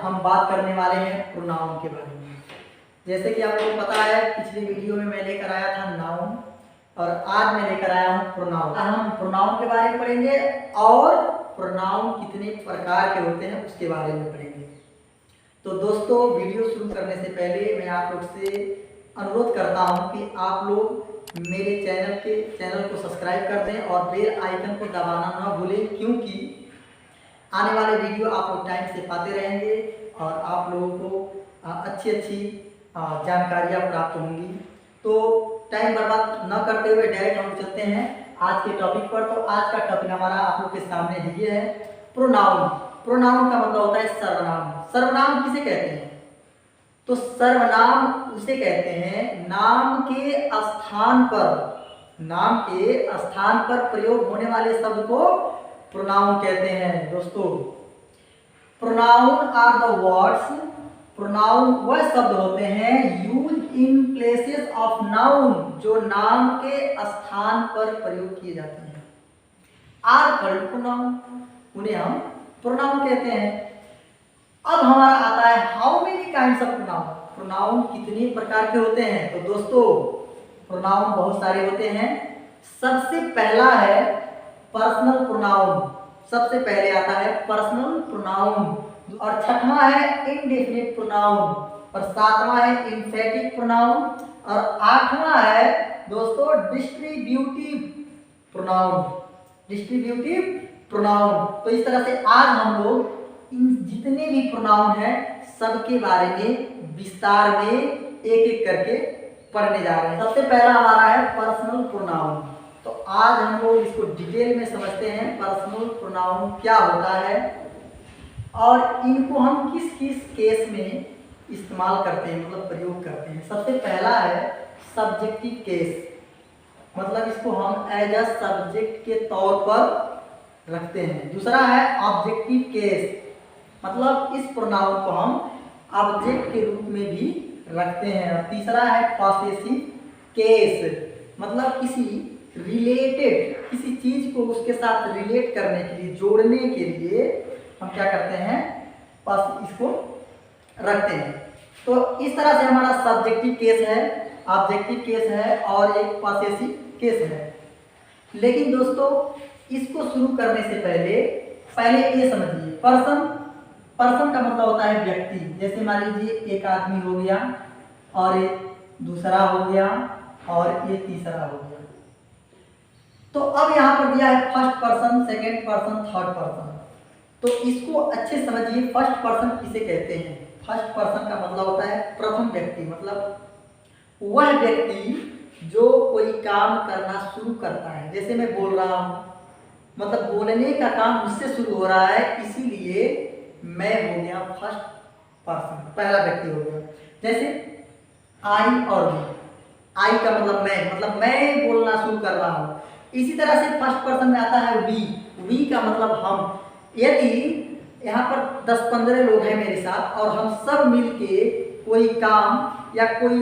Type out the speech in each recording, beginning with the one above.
हम बात करने वाले हैं प्रोनाउन के बारे में। जैसे कि आप लोगों को पता है, पिछली वीडियो में मैं लेकर आया था नाउन और आज मैं लेकर आया हूँ प्रोनाउन। हम प्रोनाउन के बारे में पढ़ेंगे और प्रोनाउन कितने प्रकार के होते हैं उसके बारे में पढ़ेंगे। तो दोस्तों, वीडियो शुरू करने से पहले मैं आप लोग से अनुरोध करता हूँ कि आप लोग मेरे चैनल को सब्सक्राइब कर दें और बेल आइकन को दबाना ना भूलें, क्योंकि आने वाले वीडियो आप लोग टाइम से पाते रहेंगे और आप लोगों को अच्छी जानकारियाँ प्राप्त होंगी। तो टाइम बर्बाद न करते हुए डायरेक्ट हम चलते हैं आज के टॉपिक पर। तो आज का टॉपिक हमारा आप लोग के सामने ये है प्रोनाउन। प्रोनाउन का मतलब होता है सर्वनाम। सर्वनाम किसे कहते हैं? तो सर्वनाम उसे कहते हैं नाम के स्थान पर प्रयोग होने वाले शब्द को प्रोनाउन कहते हैं। दोस्तों, pronoun are the words, pronoun वह शब्द होते हैं use in places of noun, जो नाम के स्थान पर प्रयोग किए जाते हैं। आर कॉल्ड प्रोनाउन, उन्हें हम प्रोनाउन कहते हैं। अब हमारा आता है how many kinds of pronoun. Pronoun कितने प्रकार के होते हैं? तो दोस्तों, प्रोनाउन बहुत सारे होते हैं। सबसे पहला है पर्सनल प्रोनाउन। सबसे पहले आता है पर्सनल प्रोनाउन, और छठवां है इंडेफिनिट प्रोनाउन, और सातवां है एम्फेटिक प्रोनाउन, और आठवां है दोस्तों डिस्ट्रीब्यूटिव प्रोनाउन। Distributive pronoun. तो इस तरह से आज हम लोग इन जितने भी प्रोनाउन हैं सबके बारे में विस्तार में एक एक करके पढ़ने जा रहे हैं। सबसे पहला हमारा है पर्सनल प्रोनाउन। तो आज हम लोग इसको डिटेल में समझते हैं पर्सनल प्रोनाउन क्या होता है और इनको हम किस किस केस में इस्तेमाल करते हैं, मतलब प्रयोग करते हैं। सबसे पहला है सब्जेक्टिव केस, मतलब इसको हम एज अ सब्जेक्ट के तौर पर रखते हैं। दूसरा है ऑब्जेक्टिव केस, मतलब इस प्रोनाउन को हम ऑब्जेक्ट के रूप में भी रखते हैं। और तीसरा है पॉसेसिव केस, मतलब किसी चीज को उसके साथ रिलेट करने के लिए, जोड़ने के लिए हम क्या करते हैं, बस इसको रखते हैं। तो इस तरह से हमारा सब्जेक्टिव केस है, ऑब्जेक्टिव केस है और एक पॉसेसिव केस है। लेकिन दोस्तों, इसको शुरू करने से पहले ये समझिए, पर्सन का मतलब होता है व्यक्ति। जैसे मान लीजिए एक आदमी हो गया और एक दूसरा हो गया और ये तीसरा हो गया। तो अब यहाँ पर दिया है first person, second person, third person. तो इसको अच्छे समझिए, फर्स्ट पर्सन किसे कहते हैं? फर्स्ट पर्सन का मतलब होता है प्रथम व्यक्ति, मतलब वह व्यक्ति जो कोई काम करना शुरू करता है। जैसे मैं बोल रहा हूँ, मतलब बोलने का काम मुझसे शुरू हो रहा है, इसीलिए मैं हो गया फर्स्ट पर्सन, पहला व्यक्ति हो गया। जैसे आई और वी, आई का मतलब मैं बोलना शुरू कर रहा हूँ। इसी तरह से फर्स्ट पर्सन में आता है वी का मतलब हम। यदि यहाँ पर 10-15 लोग हैं मेरे साथ और हम सब मिलके कोई काम या कोई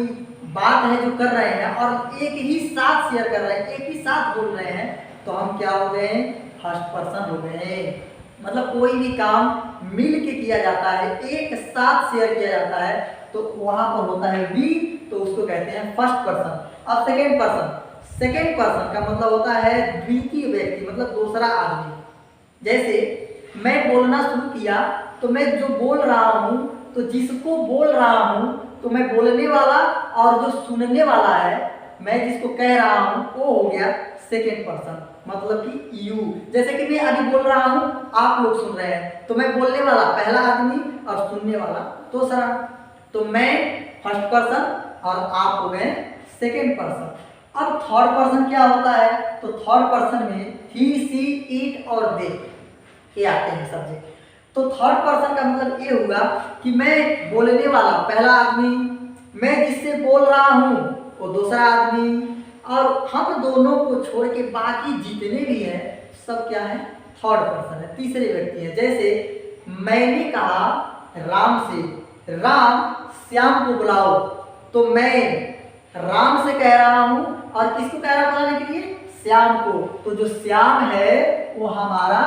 बात है जो कर रहे हैं और एक ही साथ शेयर कर रहे हैं, एक ही साथ बोल रहे हैं, तो हम क्या हो गए? फर्स्ट पर्सन हो गए। मतलब कोई भी काम मिल के किया जाता है, एक साथ शेयर किया जाता है, तो वहां पर होता है वी, तो उसको कहते हैं फर्स्ट पर्सन। अब सेकेंड पर्सन का मतलब होता है द्वितीय व्यक्ति, मतलब दूसरा आदमी। जैसे मैं बोलना शुरू किया तो मैं जो बोल रहा हूँ, तो जिसको बोल रहा हूँ, तो मैं बोलने वाला, और जो सुनने वाला है, मैं जिसको कह रहा हूँ, वो हो गया सेकेंड पर्सन, मतलब कि यू। जैसे कि मैं अभी बोल रहा हूँ, आप लोग सुन रहे हैं, तो मैं बोलने वाला पहला आदमी और सुनने वाला दूसरा। तो मैं फर्स्ट पर्सन और आप हो गए सेकेंड पर्सन। अब थर्ड पर्सन क्या होता है? तो थर्ड पर्सन में ही, सी, इट और दे ये आते हैं सब्जेक्ट। तो थर्ड पर्सन का मतलब ये हुआ कि मैं बोलने वाला पहला आदमी, मैं जिससे बोल रहा हूँ वो दूसरा आदमी, और हम दोनों को छोड़ के बाकी जितने भी हैं सब क्या है? थर्ड पर्सन है, तीसरे व्यक्ति है। जैसे मैंने कहा राम से, राम श्याम को बुलाओ, तो मैं राम से कह रहा हूँ और किसको कह रहा हूँ बुलाने के लिए? श्याम को। तो जो श्याम है वो हमारा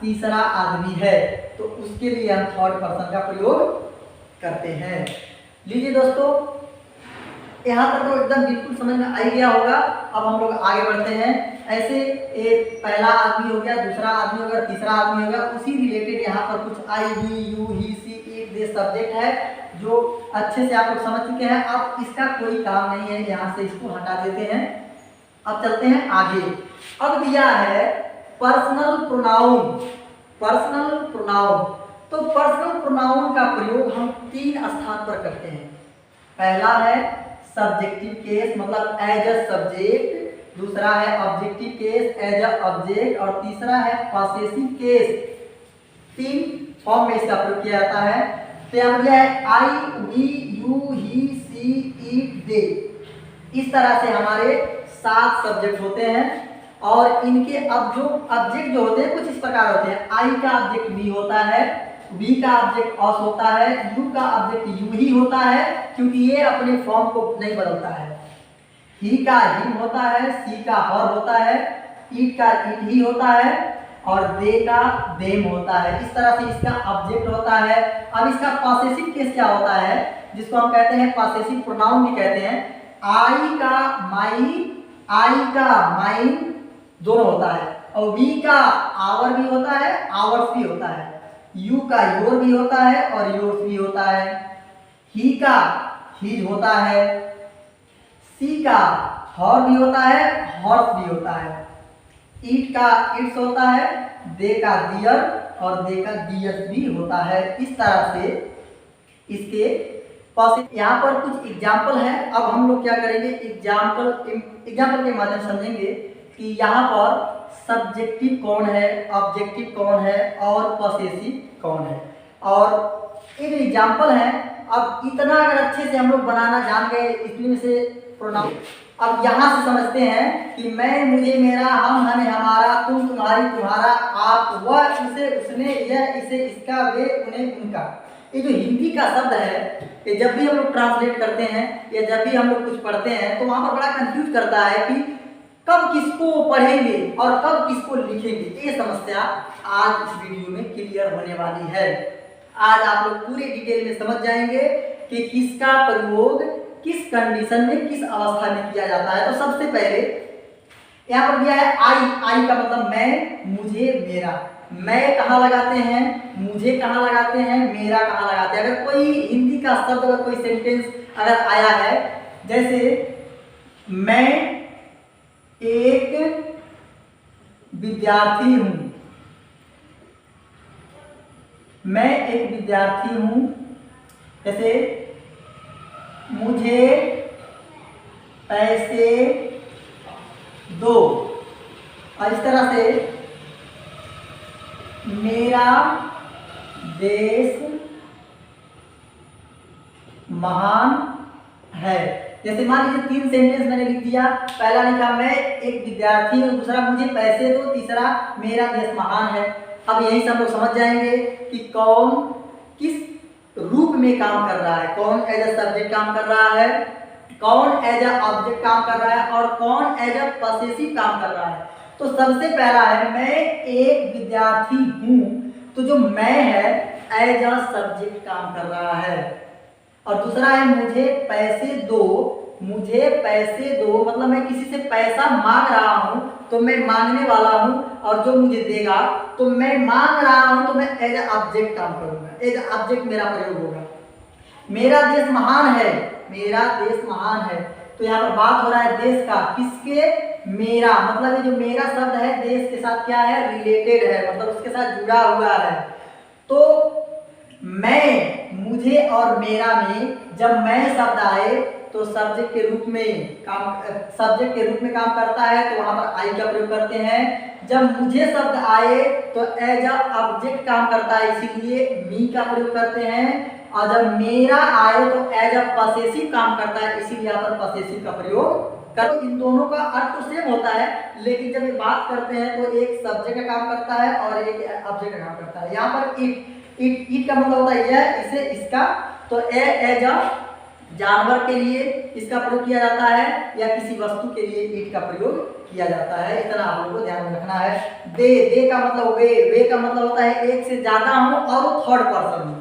तीसरा आदमी है, तो उसके लिए हम थर्ड पर्सन का प्रयोग करते हैं। लीजिए दोस्तों, यहाँ तक तो एकदम बिल्कुल समझ में आ ही गया होगा। अब हम लोग आगे बढ़ते हैं। ऐसे एक पहला आदमी हो गया, दूसरा आदमी हो गया, तीसरा आदमी हो गया, उसी रिलेटेड यहाँ पर कुछ I, he, you, he, she, it, they subject है जो अच्छे से आप लोग समझ चुके हैं। अब इसका कोई काम नहीं है, यहाँ से इसको हटा देते हैं। अब चलते हैं आगे। अब दिया है पर्सनल प्रोनाउन। पर्सनल प्रोनाउन, तो पर्सनल प्रोनाउन का प्रयोग हम 3 स्थान पर करते हैं। पहला है सब्जेक्टिव केस, मतलब एज अ सब्जेक्ट, दूसरा है objective case as a object, और तीसरा है पॉसेसिव केस। 3 फॉर्म में इसका प्रयोग किया जाता है। तो यहाँ दिया है I, we, you, he, she, it, they. इस तरह से हमारे 7 सब्जेक्ट होते हैं, और इनके अब जो ऑब्जेक्ट जो होते हैं कुछ इस प्रकार होते हैं। आई का ऑब्जेक्ट वी होता है, वी का ऑब्जेक्ट अस होता है, यू का ऑब्जेक्ट यू ही होता है क्योंकि ये अपने फॉर्म को नहीं बदलता है, ही का हिम होता है, सी का हर होता है, इट का इट ही होता है, और दे का देम होता है। इस तरह से इसका ऑब्जेक्ट होता है। अब इसका पॉसेसिव केस क्या होता है, जिसको हम कहते हैं पॉसेसिव प्रोनाउन भी कहते हैं। आई का माई, आई का माइन दोनों होता है, और वी का आवर भी होता है, आवर्स भी होता है, यू का योर भी होता है और योर्स भी होता है, ही का हिज होता है, सी का हर भी होता है, हॉर्स भी होता है, ईट का इट्स होता है, दे का दियर और दे का दियर्स भी होता है। इस तरह से इसके पास यहाँ पर कुछ एग्जाम्पल है। अब हम लोग क्या करेंगे, एग्जाम्पल के माध्यम से समझेंगे कि यहाँ पर सब्जेक्टिव कौन है, ऑब्जेक्टिव कौन है और पॉसेसिव कौन है, और एक एग्जाम्पल है। अब इतना अगर अच्छे से हम लोग बनाना जान गए इसमें से प्रोनाउन, अब यहाँ से समझते हैं कि मैं, मुझे, मेरा, हम, हमें, हमारा, तुम, तुम्हारी, तुम्हारा, आप, वह, उसे, उसने, यह, इसे, इसका, वे, उन्हें, उनका। ये जो हिंदी का शब्द है, ये जब भी हम लोग ट्रांसलेट करते हैं या जब भी हम लोग कुछ पढ़ते हैं तो वहाँ पर बड़ा कंफ्यूज करता है कि कब किसको पढ़ेंगे और कब किसको लिखेंगे। ये समस्या आज इस वीडियो में क्लियर होने वाली है। आज आप लोग पूरे डिटेल में समझ जाएंगे कि किसका प्रयोग किस कंडीशन में, किस अवस्था में किया जाता है। तो सबसे पहले यहाँ पर दिया है आई। आई का मतलब मैं, मुझे, मेरा। मैं कहाँ लगाते हैं, मुझे कहाँ लगाते हैं, मेरा कहाँ लगाते हैं। अगर कोई हिंदी का शब्द, अगर कोई सेंटेंस अगर आया है, जैसे मैं एक विद्यार्थी हूँ, मैं एक विद्यार्थी हूँ, जैसे मुझे पैसे दो, और इस तरह से मेरा देश महान है। जैसे मान लीजिए 3 सेंटेंस मैंने लिख दिया। पहला लिखा मैं एक विद्यार्थी हूँ, दूसरा मुझे पैसे दो, तीसरा मेरा देश महान है। अब यही से हम लोग समझ जाएंगे कि कौन किस रूप में काम कर रहा है, कौन एज अ सब्जेक्ट काम कर रहा है, कौन एज अ ऑब्जेक्ट काम कर रहा है और कौन एज अ पॉसेसिव काम कर रहा है। तो सबसे पहला है मैं एक विद्यार्थी हूँ, तो जो मैं है एज अ सब्जेक्ट काम कर रहा है। और दूसरा है मुझे पैसे दो, मुझे पैसे दो मतलब मैं किसी से पैसा मांग रहा हूँ तो मैं मांगने वाला हूँ, और जो मुझे देगा तो मैं मांग रहा हूँ तो मैं एज अ ऑब्जेक्ट काम करूँगा, एज अ ऑब्जेक्ट मेरा प्रयोग होगा। मेरा देश महान है, मेरा देश महान है, तो यहाँ पर बात हो रहा है देश का, किसके, मेरा। मतलब ये जो मेरा शब्द है देश के साथ क्या है, रिलेटेड है, मतलब उसके साथ जुड़ा हुआ है। तो मैं, मुझे और मेरा में जब मैं शब्द आए तो सब्जेक्ट के रूप में काम करता है, तो वहां पर आई का प्रयोग करते हैं। जब मुझे शब्द आए तो एज अ ऑब्जेक्ट काम करता है, इसीलिए मी का प्रयोग करते हैं। और जब मेरा आए तो एज अ पॉसेसिव काम करता है, इसीलिए यहाँ पर पॉसेसिव का प्रयोग कर। इन दोनों का अर्थ तो सेम होता है, लेकिन जब ये बात करते हैं तो एक सब्जेक्ट का काम करता है और एक ऑब्जेक्ट का काम करता है। यहाँ पर इट का मतलब होता है यह, इसे, इसका, तो एज अ जानवर के लिए इसका प्रयोग किया जाता है या किसी वस्तु के लिए ईट का प्रयोग किया जाता है। इतना आप लोगों को ध्यान में रखना है। दे का मतलब वे का मतलब होता है एक से ज्यादा हो और वो थर्ड पर्सन हो।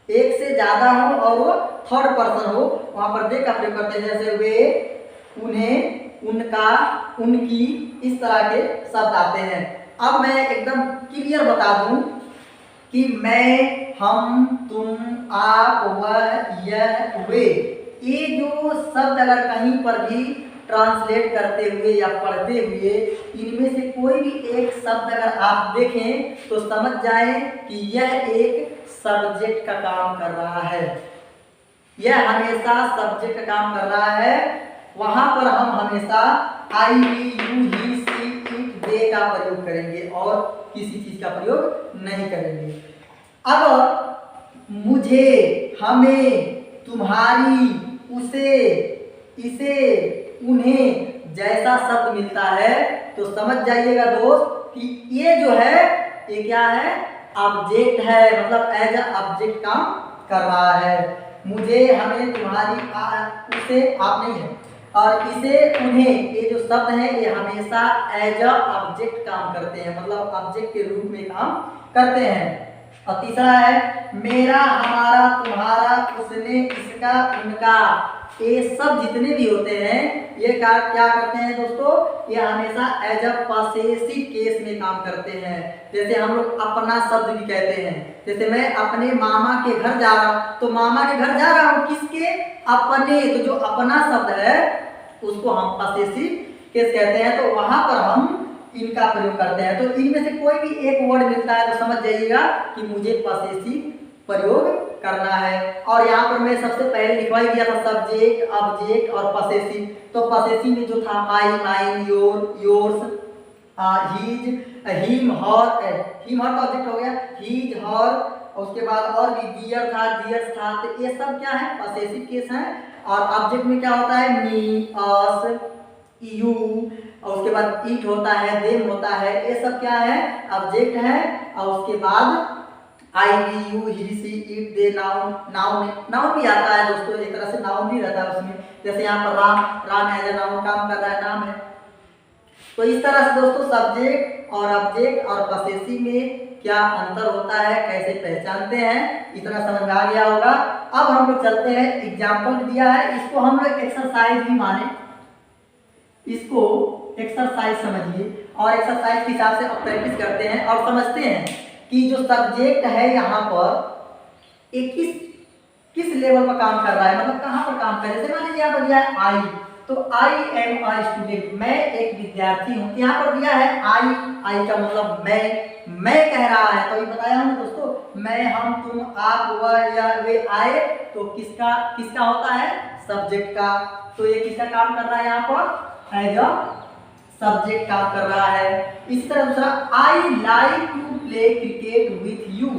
एक से ज्यादा हो और वो थर्ड पर्सन हो, वहां पर दे का प्रयोग करते हैं। जैसे वे, उन्हें, उनका, उनकी, इस तरह के शब्द आते हैं। अब मैं एकदम क्लियर बता दूं कि मैं, हम, तुम, आप, वह, यह, वे, ये जो शब्द अगर कहीं पर भी ट्रांसलेट करते हुए या पढ़ते हुए इनमें से कोई भी एक शब्द अगर आप देखें तो समझ जाएं कि यह एक सब्जेक्ट का काम कर रहा है। यह हमेशा सब्जेक्ट का काम कर रहा है। वहां पर हम हमेशा I, we, you, he, she, it, they का प्रयोग करेंगे और किसी चीज का प्रयोग नहीं करेंगे। अगर मुझे, हमें, तुम्हारी, उसे, इसे, उन्हें जैसा शब्द मिलता है तो समझ जाइएगा दोस्त कि ये जो है ये क्या है, ऑब्जेक्ट है, मतलब एज अ ऑब्जेक्ट काम कर रहा है। मुझे, हमें, तुम्हारी, उसे, आप नहीं है, और इसे, उन्हें, ये जो शब्द है ये हमेशा एज अ ऑब्जेक्ट काम करते हैं, मतलब ऑब्जेक्ट के रूप में काम करते हैं। और तीसरा है मेरा, हमारा, तुम्हारा, उसने, इसका, उनका, ये सब जितने भी होते हैं ये क्या करते हैं दोस्तों, ये हमेशा एज अ पॉसेसिव केस में काम करते हैं। जैसे हम लोग अपना शब्द भी कहते हैं। जैसे मैं अपने मामा के घर जा रहा हूँ, तो मामा के घर जा रहा हूँ किसके, अपने, तो जो अपना शब्द है उसको हम पॉसेसिव केस कहते हैं। तो वहां पर हम इनका प्रयोग करते हैं। तो इनमें से कोई भी एक वर्ड मिलता है तो समझ जाइएगा कि मुझे पॉसेसिव प्रयोग करना है। और यहाँ पर मैं सबसे पहले लिखवाई दिया था सब्जेक्ट, ऑब्जेक्ट और पॉसेसिव। तो पॉसेसिव में जो था my, mine, your, yours, his, him, her, him her का ऑब्जेक्ट हो गया, हीज, हर, उसके बाद और भी डियर था, डियर्स था, तो ये सब क्या है, पॉसेसिव केस है। और ऑब्जेक्ट में क्या होता है, मी, अस, यू, और उसके बाद इट होता है, देम होता है, ये सब क्या है, ऑब्जेक्ट है। और उसके बाद I, we, you, he, she, it, they, noun, noun भी आता है दोस्तों, एक तरह से नाउन भी रहता है उसमें। जैसे यहाँ पर राम एज ए नाउन काम कर रहा है, नाम है। तो इस तरह से दोस्तों सब्जेक्ट और ऑब्जेक्ट और पॉसेसिव में क्या अंतर होता है, कैसे पहचानते हैं, इतना समझ में आ गया होगा। अब हम लोग चलते हैं, एग्जाम्पल दिया है, इसको हम लोग एक्सरसाइज भी माने, इसको एक्सरसाइज समझिए और एक्सरसाइज के हिसाब से अब प्रैक्टिस करते हैं और समझते हैं कि जो सब्जेक्ट है यहाँ पर एक किस लेवल पर काम कर रहा है, मतलब कहाँ पर काम कर रहा है। जैसे मान लीजिए यहाँ पर दिया है आई, तो आई एम अ स्टूडेंट, मैं एक विद्यार्थी हूँ। यहाँ पर दिया है आई का मतलब मैं कह रहा है। तो ये बताया हूँ दोस्तों, मैं, हम, तुम, आप, वह, या वे आए, तो किसका होता है, सब्जेक्ट का। तो ये किसका काम कर रहा है, यहाँ पर एज अ सब्जेक्ट काम कर रहा है। इसी तरह दूसरा, I like to play cricket with you,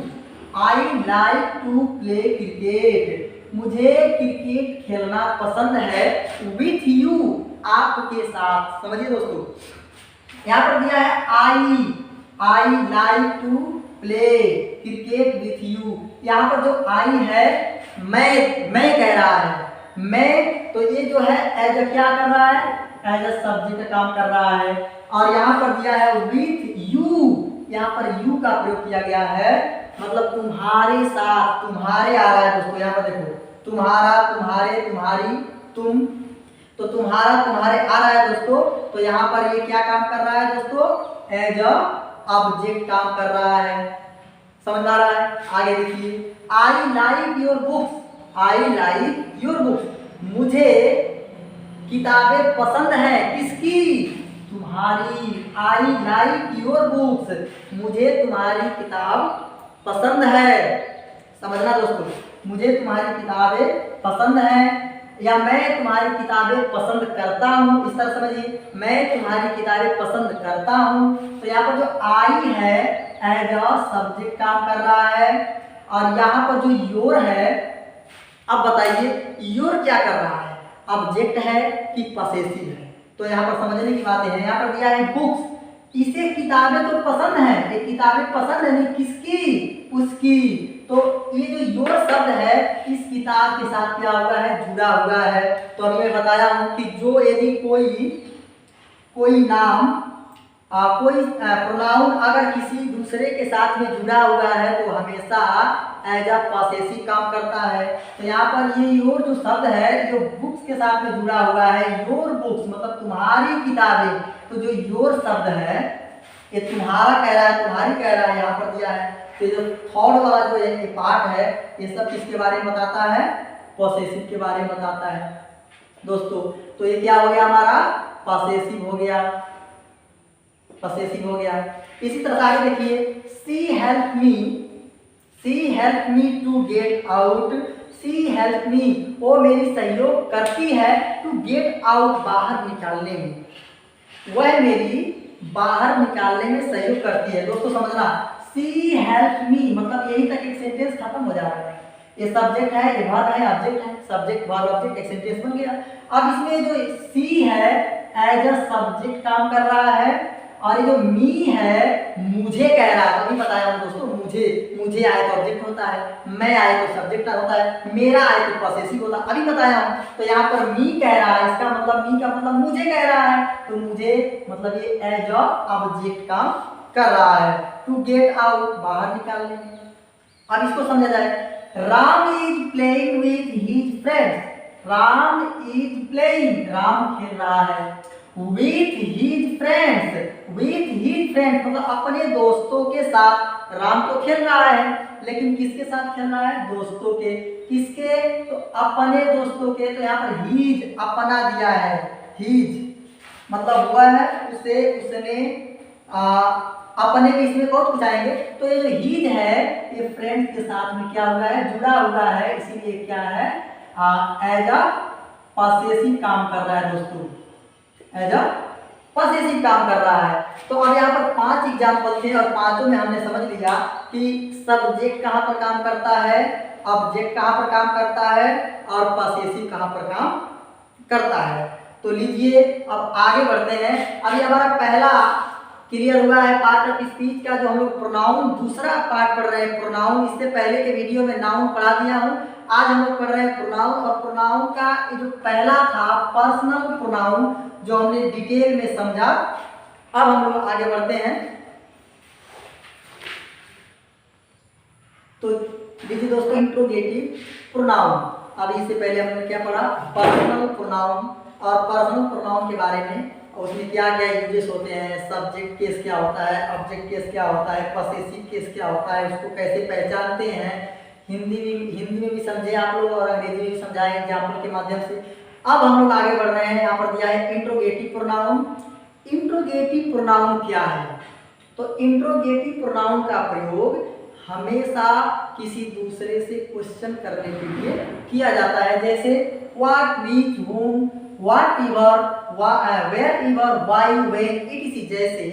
I like to play cricket, मुझे क्रिकेट खेलना पसंद है, विथ यू, आपके साथ। समझिए दोस्तों, यहाँ पर दिया है I like to play cricket with you. यहाँ पर जो आई है मैं कह रहा है, मैं, तो ये जो है एज अ क्या कर रहा है, एज अ सब्जेक्ट का काम कर रहा है। और यहाँ पर दिया है विथ यू, यहाँ पर यू का प्रयोग किया गया है, मतलब तुम्हारे साथ, तुम्हारे आ रहा है दोस्तों। यहाँ पर देखो, तुम्हारा, तुम्हारे, तुम्हारी, तुम, तो तुम्हारा, तुम्हारे आ रहा है दोस्तों। तो यहाँ पर ये क्या काम कर रहा है दोस्तों, एज अ ऑब्जेक्ट काम कर रहा है। समझ आ रहा है। आगे देखिए, I like your books, I like your books, मुझे किताबें पसंद है, किसकी, तुम्हारी। आई लाइक योर बुक्स, मुझे तुम्हारी किताब पसंद है। समझना दोस्तों, मुझे तुम्हारी किताबें पसंद है, या मैं तुम्हारी किताबें पसंद करता हूँ, इस तरह समझिए, मैं तुम्हारी किताबें पसंद करता हूँ। तो यहाँ पर जो आई है एज अ सब्जेक्ट काम कर रहा है। और यहाँ पर जो योर है, अब बताइए योर क्या कर रहा है, ऑब्जेक्ट है कि पॉसेसिव है। तो यहाँ पर समझने की बात है, यहाँ पर दिया है बुक्स, इसे किताबें तो पसंद है, ये किताबें पसंद है नहीं किसकी, उसकी। तो ये जो योर शब्द है इस किताब के साथ क्या हुआ है, जुड़ा हुआ है। तो अभी मैं बताया हूं कि जो यदि कोई नाम कोई प्रोनाउन अगर किसी दूसरे के साथ में जुड़ा हुआ है तो हमेशा एज अ पॉसेसिव काम करता है। तो यहाँ पर ये योर जो शब्द है जो बुक्स के साथ में जुड़ा हुआ है, योर बुक्स मतलब तुम्हारी किताबें। तो जो योर शब्द है ये तुम्हारा कह रहा है, तुम्हारी कह रहा है, यहाँ पर दिया है। तो जो थर्ड वाला जो ये पार्ट है ये सब किसके बारे में बताता है, पॉसेसिव के बारे में बताता है दोस्तों। तो ये क्या हो गया हमारा, पॉसेसिव हो गया, पॉसेसिव हो गया। इसी तरह से आगे देखिए, she help me to get out, she help me, वो मेरी सहयोग करती है, टू गेट आउट, बाहर निकालने में, वह मेरी बाहर निकालने में सहयोग करती है। दोस्तों समझना, शी हेल्प मी मतलब यही तक एक सेंटेंस खत्म हो जा रहा है। ये सब्जेक्ट है, ये वर्ब है, ऑब्जेक्ट है, सब्जेक्ट वर्ब ऑब्जेक्ट, एक सेंटेंस बन गया। अब इसमें जो शी है एज अ सब्जेक्ट काम कर रहा है और ये जो मी है मुझे कह रहा है। तो अभी बताया हूं दोस्तों, मुझे आए तो ऑब्जेक्ट होता है, मैं आए तो सब्जेक्ट होता है, मेरा आए तो पॉसेसिव होता है, अभी बताया हूं। तो यहाँ पर मी कह रहा है, इसका मतलब मी का मतलब मुझे कह रहा है, तो मुझे मतलब ये एज अ ऑब्जेक्ट काम कर रहा है। टू गेट आउट, बाहर निकालने में। अब इसको समझा जाए, Ram is playing with his friends, Ram is playing, Ram खेल रहा है, विथ हिज फ्रेंड्स मतलब अपने दोस्तों के साथ। राम तो खेल रहा है लेकिन किसके साथ खेल रहा है, दोस्तों के। किसके, तो अपने दोस्तों के। तो यहाँ पर हिज अपना दिया है, हिज मतलब हुआ है उसे, उसने अपने में इसमें बहुत कुछ आएंगे। तो ये जो हिज है ये फ्रेंड्स के साथ में क्या हुआ है, जुड़ा हुआ है, इसीलिए क्या है, एज अ पॉसेसिव काम कर रहा है दोस्तों, एज अ पॉसेसिव काम कर रहा है। तो अब यहाँ पर 5 एग्जाम्पल थे और पांचों में हमने समझ लिया कि सब्जेक्ट कहाँ पर काम करता है, ऑब्जेक्ट कहाँ पर काम करता है और पॉसेसिव कहाँ पर काम करता है। तो लीजिए अब आगे बढ़ते हैं। अभी हमारा पहला क्लियर हुआ है पार्ट ऑफ स्पीच का, जो हम लोग प्रोनाउन दूसरा पार्ट पढ़ रहे हैं प्रोनाउन। इससे पहले के वीडियो में नाउन पढ़ा दिया हूँ, आज हम लोग पढ़ रहे हैं प्रोनाउन। और प्रोनाउन का ये जो पहला था पर्सनल प्रोनाउन जो हमने डिटेल में समझा। अब हम लोग आगे बढ़ते हैं। तो देखिए दोस्तों, इंट्रोगेटिव प्रोनाउन। अभी इससे पहले हमने क्या पढ़ा, पर्सनल प्रोनाउन। और पर्सनल प्रोनाउन के बारे में उसमें क्या क्या यूजेस होते हैं, सब्जेक्ट केस क्या होता है, ऑब्जेक्ट केस क्या होता है, पॉसेसिव केस क्या होता है, उसको कैसे पहचानते हैं। हिंदी में भी समझे आप लोग और अंग्रेजी में भी समझाए एग्जाम्पल के माध्यम से। अब हम लोग आगे बढ़ रहे हैं। यहाँ पर दिया है इंट्रोगेटिव प्रोनाउन। इंट्रोगेटिव प्रोनाउन क्या है, तो इंट्रोगेटिव प्रोनाउन का प्रयोग हमेशा किसी दूसरे से क्वेश्चन करने के लिए किया जाता है। जैसे what, which, whom, whatever, wherever, why, when, it. जैसे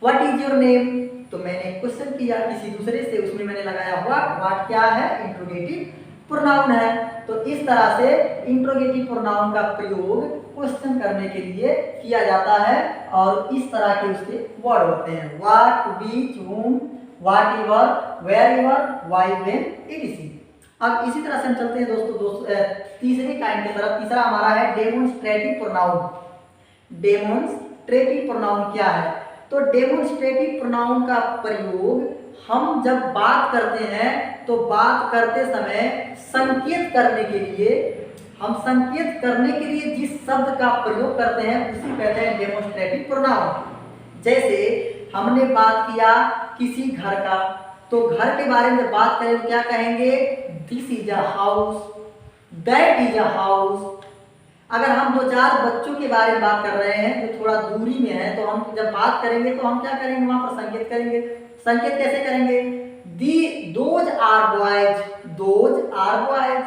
व्हाट इज योर नेम, तो मैंने क्वेश्चन किया किसी दूसरे से, उसमें मैंने लगाया व्हाट क्या है, इंट्रोगेटिव प्रोनाउन है। तो इस तरह से इंट्रोगेटिव प्रोनाउन का प्रयोग क्वेश्चन करने के लिए किया जाता है और इस तरह के उसके वर्ड होते हैं, what, which, whom, whatever, wherever, why, when, it. अब इसी तरह से हम चलते हैं दोस्तों तीसरे काइंड की तरफ। तीसरा हमारा है डेमोन्स्ट्रेटिव प्रोनाउन। डेमोन्स्ट्रेटिव प्रोनाउन क्या है, तो डेमोन्स्ट्रेटिव प्रोनाउन का प्रयोग हम जब बात करते हैं तो बात करते समय संकेत करने के लिए, हम संकेत करने के लिए जिस शब्द का प्रयोग करते हैं उसी कहते हैं डेमोन्स्ट्रेटिव प्रोनाउन। जैसे हमने बात किया किसी घर का, तो घर के बारे में बात करें तो क्या कहेंगे, this is a house, that is a house. अगर हम 2-4 बच्चों के बारे में बात कर रहे हैं जो थोड़ा दूरी में है, तो हम जब बात करेंगे तो हम क्या करेंगे, वहां पर संकेत करेंगे। संकेत कैसे करेंगे, those are boys, those are boys.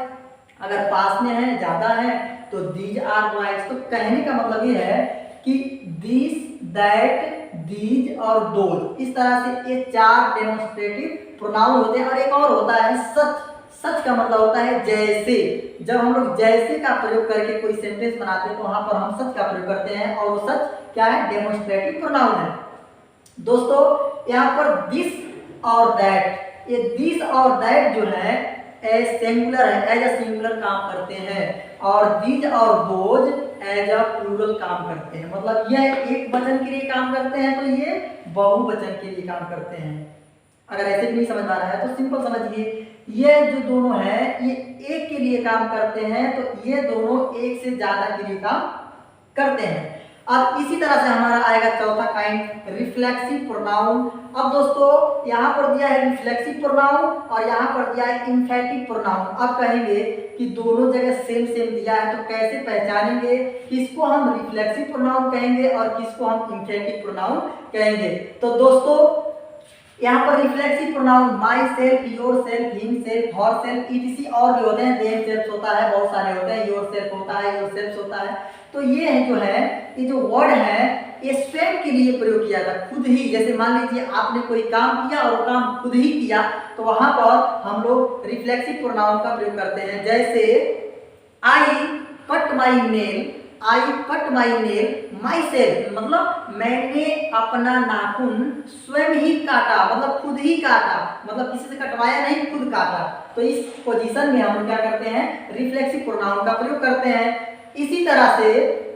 अगर पास में है, ज्यादा है, तो दीज आर बॉयज। तो कहने का मतलब ये है कि दिस, दैट, दीज और दोज, इस तरह से ये 4 डेमोन्स्ट्रेटिव प्रोनाउन होते हैं। और एक और होता है सच, सच का मतलब होता है जैसे। जब हम लोग जैसे का प्रयोग करके कोई सेंटेंस बनाते हैं तो वहां पर हम सच का प्रयोग करते हैं, और वो सच क्या है? डेमोन्स्ट्रेटिव प्रोनाउन है। दोस्तों यहाँ पर दिस और दैट, ये दिस और दैट जो है एज सिंगुलर है, एज अ सिंगुलर काम करते हैं, और दीज और दोज एज अ प्लूरल काम करते हैं। मतलब यह एक वचन के लिए काम करते हैं तो ये बहुवचन के लिए काम करते हैं। अगर ऐसे भी नहीं समझ आ रहा है तो सिंपल समझिए, ये जो दोनों हैं ये एक के लिए काम करते हैं, तो ये दोनों एक से ज्यादा के लिए काम करते हैं। अब इसी तरह से हमारा आएगा चौथा काइंड, रिफ्लेक्सिव प्रोनाउन। अब दोस्तों यहाँ पर दिया है रिफ्लेक्सिव प्रोनाउन और यहाँ पर दिया है इंफेटिव प्रोनाउन। अब कहेंगे कि दोनों जगह सेम सेम दिया है तो कैसे पहचानेंगे किसको हम रिफ्लेक्सिव प्रोनाउन कहेंगे और किसको हम इंफेटिव प्रोनाउन कहेंगे? तो दोस्तों यहाँ पर reflexive pronoun my self, your self, him self, her self, etc. और भी होते हैं, देम सेल्फ होता है, बहुत सारे होते हैं, योर सेल्फ होता है, योर सेल्फ होता है। तो ये जो है, ये जो वर्ड है ये स्वयं के लिए प्रयोग किया था, खुद ही। जैसे मान लीजिए आपने कोई काम किया और काम खुद ही किया तो वहां पर हम लोग रिफ्लेक्सिव प्रोनाउन का प्रयोग करते हैं। जैसे आई cut my nail, I cut my nail my self, मतलब मैंने अपना नाखून स्वयं ही काटा, मतलब खुद ही काटा, मतलब किसी से कटवाया नहीं, खुद काटा। तो इस पोजीशन में हम क्या करते हैं? रिफ्लेक्सिव प्रोनाउन का प्रयोग करते हैं। इसी तरह से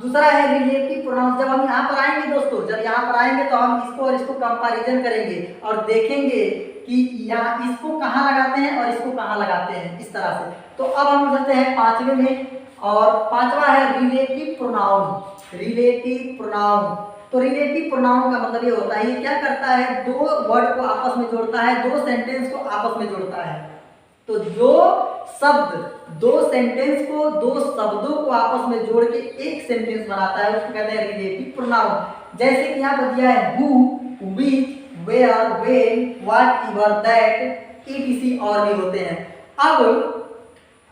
दूसरा है रिलेटिव प्रोनाउन। जब हम यहाँ पर आएंगे दोस्तों, जब यहाँ पर आएंगे तो हम इसको और इसको कंपैरिजन करेंगे और देखेंगे कि यहाँ इसको कहाँ लगाते हैं और इसको कहाँ लगाते हैं, इस तरह से। तो अब हम चलते हैं पांचवें में, और पांचवा है रिलेटिव प्रोनाउन। रिलेटिव प्रोनाउन, तो रिलेटिव प्रोनाउन का मतलब ये होता है, ये क्या करता है? दो वर्ड को आपस में जोड़ता है, दो सेंटेंस को आपस में जोड़ता है। तो जो शब्द दो सेंटेंस को, दो शब्दों को आपस में जोड़ के एक सेंटेंस बनाता है उसको कहते हैं रिलेटिव प्रोनाउन। जैसे कि यहाँ पर दिया है who, which, where, when, whatever, that, etc और भी होते हैं। अब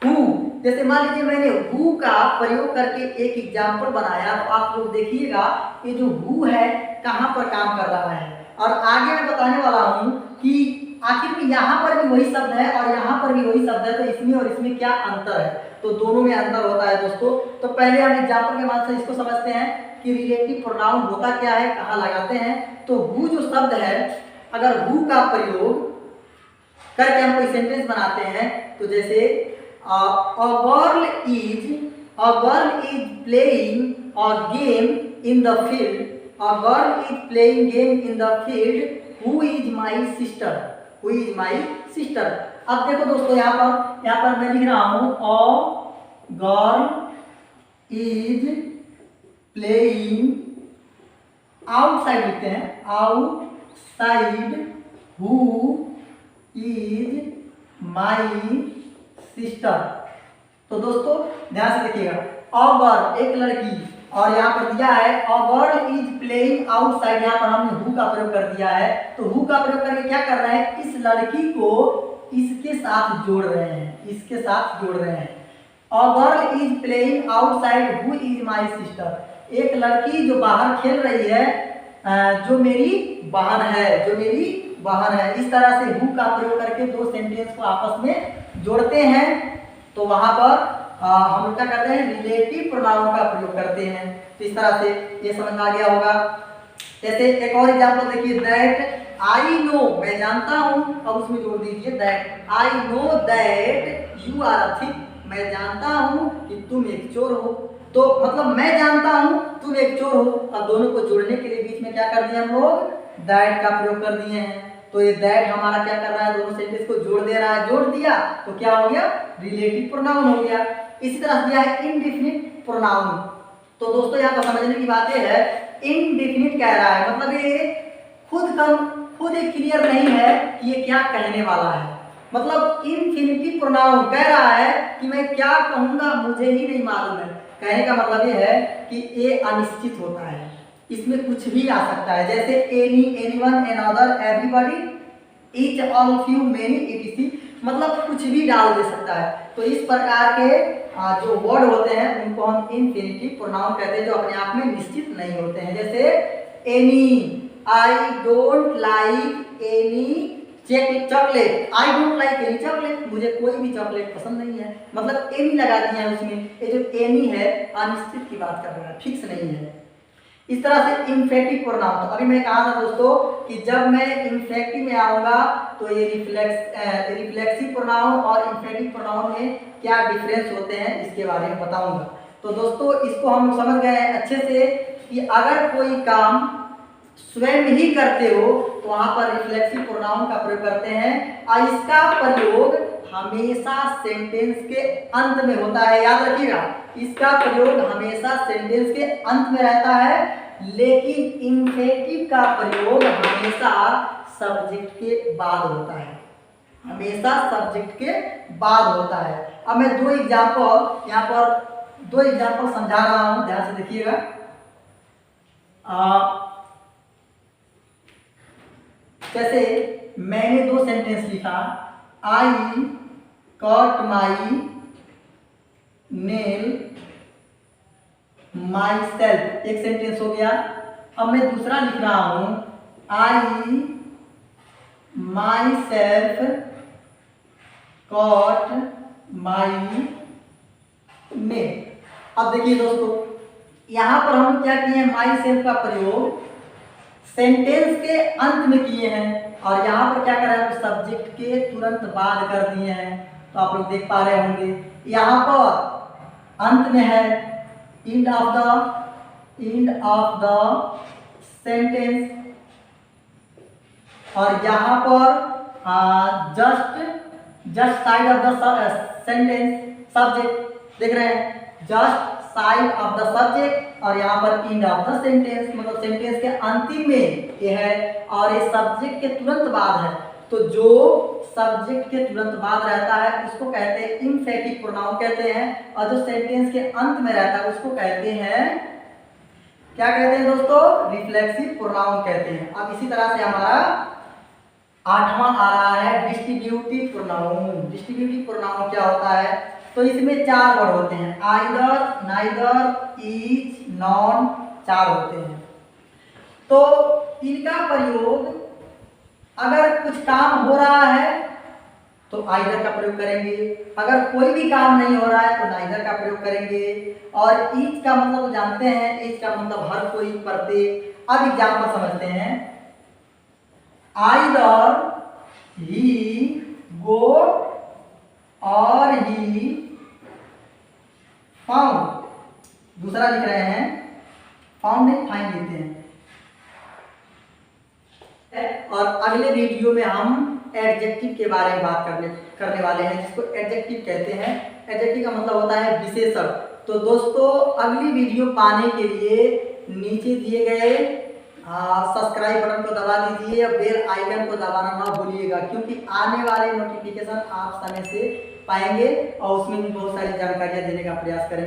हु, जैसे मान लीजिए मैंने हु का प्रयोग करके एक एग्जाम्पल बनाया, तो आप लोग देखिएगा ये जो हु है कहाँ पर काम कर रहा है, और आगे मैं बताने वाला हूँ कि आखिर में यहाँ पर भी वही शब्द है और यहाँ पर भी वही शब्द है, तो इसमें और इसमें क्या अंतर है? तो दोनों में अंतर होता है दोस्तों। तो पहले हम एग्जाम्पल के बाद से इसको समझते हैं कि रिलेटिव प्रोनाउन होता क्या है, कहाँ लगाते हैं। तो हु जो शब्द है, अगर हु का प्रयोग करके हम कोई सेंटेंस बनाते हैं, तो जैसे a girl is playing a game in the field, a girl is playing game in the field, who is my sister, who is my sister। अब देखो दोस्तों यहाँ पर मैं लिख रहा हूँ a girl is playing, outside लिखते हैं, outside, who is my sister. तो दोस्तों ध्यान से देखिएगा, अगर एक लड़की, और यहाँ पर दिया है अगर इज प्लेइंग आउटसाइड, यहाँ पर हमने हु का प्रयोग कर दिया है। तो हु का प्रयोग करके क्या कर रहे हैं? इस लड़की को इसके साथ जोड़ रहे हैं, इसके साथ जोड़ रहे हैं। अगर is playing outside who is my sister, एक लड़की जो बाहर खेल रही है, जो मेरी बहन है, जो मेरी बहन है। इस तरह से हु का प्रयोग करके दो सेंटेंस को आपस में जोड़ते हैं, तो वहां पर हम क्या करते हैं? रिलेटिव प्रोनाउन का प्रयोग करते हैं। तो इस तरह से ये समझ में आ गया होगा। जैसे एक और एग्जांपल देखिए, दैट आई नो, मैं जानता हूं, अब उसमें जोड़ दीजिए that I know that you are a thief, मैं जानता हूं कि तुम एक चोर हो। तो मतलब मैं जानता हूं तुम एक चोर हो, अब दोनों को जोड़ने के लिए बीच में क्या कर दिए हम लोग? दैट का प्रयोग कर दिए हैं। तो ये दैट हमारा क्या कर रहा है? दोनों सेंटेंस को जोड़ दे रहा है, जोड़ दिया तो क्या हो गया? रिलेटिव प्रोनाउन हो गया। इसी तरह दिया है इंडेफिनिट प्रोनाउन। तो दोस्तों यहाँ पर समझने की बात यह है, इंडेफिनिट कह रहा है, मतलब ये खुद एक क्लियर नहीं है कि ये क्या कहने वाला है। मतलब इनफिनिटिव प्रोनाउन कह रहा है कि मैं क्या कहूंगा मुझे ही नहीं मालूम है। कहने का मतलब ये है कि ये अनिश्चित होता है, इसमें कुछ भी आ सकता है। जैसे any, anyone, another, everybody, each, all, few, many, etc, मतलब कुछ भी डाल दे सकता है। तो इस प्रकार के जो वर्ड होते हैं उनको हम इनफिनिटिव प्रोनाउन कहते हैं, जो अपने आप में निश्चित नहीं होते हैं। जैसे any, I don't like any chocolate, I don't like any chocolate, मुझे कोई भी चॉकलेट पसंद नहीं है, मतलब एनी लगा दिया है उसमें। ये जो एनी है अनिश्चित की बात कर रहा है, फिक्स नहीं है। इस तरह से इंफेक्टिव प्रोनाउन, तो अभी मैं कहा था दोस्तों कि जब मैं इंफेक्टिव में आऊंगा तो ये रिफ्लेक्सिव प्रोनाउन और इंफेक्टिव प्रोनाउन में क्या डिफरेंस होते हैं इसके बारे में बताऊंगा। तो दोस्तों इसको हम समझ गए हैं अच्छे से कि अगर कोई काम स्वयं ही करते हो तो वहां पर रिफ्लेक्सिव प्रोनाउन का प्रयोग करते हैं, और इसका प्रयोग हमेशा सेंटेंस के अंत में होता है। याद रखिएगा, इसका प्रयोग हमेशा सेंटेंस के अंत में रहता है, लेकिन इंफेक्टिव का प्रयोग हमेशा सब्जेक्ट के बाद होता है, हमेशा सब्जेक्ट के बाद होता है। अब मैं दो एग्जाम्पल यहाँ पर समझा रहा हूं, ध्यान से देखिएगा। जैसे मैंने दो सेंटेंस लिखा, I cut my nail myself, एक सेंटेंस हो गया। अब मैं दूसरा लिख रहा हूं, I myself cut my nail. अब देखिए दोस्तों, यहां पर हम क्या किए हैं, माई सेल्फ का प्रयोग सेंटेंस के अंत में किए हैं, और यहाँ पर क्या कर रहे हैं, सब्जेक्ट के तुरंत बाद कर दिए हैं। तो आप लोग देख पा रहे होंगे, यहाँ पर अंत में है एंड ऑफ द सेंटेंस, और यहाँ पर just side of the sentence, subject देख रहे हैं, just side of the subject, और यहाँ पर एंड ऑफ द सेंटेंस, मतलब सेंटेंस के अंतिम में ये है, और ये सब्जेक्ट के तुरंत बाद है। तो जो सब्जेक्ट के तुरंत बाद रहता है उसको कहते हैं इंफेक्टिव प्रोनाउन कहते हैं, और जो सेंटेंस के अंत में रहता है उसको कहते हैं, क्या कहते हैं दोस्तों, रिफ्लेक्सिव प्रोनाउन कहते हैं। अब इसी तरह से हमारा 8वां आ रहा है डिस्ट्रीब्यूटिव प्रोनाउन। डिस्ट्रीब्यूटिव प्रोनाउन क्या होता है, तो इसमें 4 वर्ड होते हैं, आइदर, नाइदर, ईच, नॉन, 4 होते हैं। तो इनका प्रयोग अगर कुछ काम हो रहा है तो आइदर का प्रयोग करेंगे, अगर कोई भी काम नहीं हो रहा है तो नाइदर का प्रयोग करेंगे, और ईच का मतलब जानते हैं, ईच का मतलब हर कोई, प्रत्येक। अब एग्जाम्पल समझते हैं, आइदर ही गो और ही फाउंड, दूसरा लिख रहे हैं, फाउंड नहीं फाइंड लिखते हैं। और अगले वीडियो में हम एडजेक्टिव के बारे में बात करने वाले हैं, जिसको एडजेक्टिव कहते हैं। एडजेक्टिव का मतलब होता है विशेषण। तो दोस्तों अगली वीडियो पाने के लिए नीचे दिए गए सब्सक्राइब बटन को दबा दीजिए, बेल आइकन को दबाना ना भूलिएगा, क्योंकि आने वाले नोटिफिकेशन आप समय से पाएंगे और उसमें भी बहुत सारी जानकारियां देने का प्रयास करेंगे।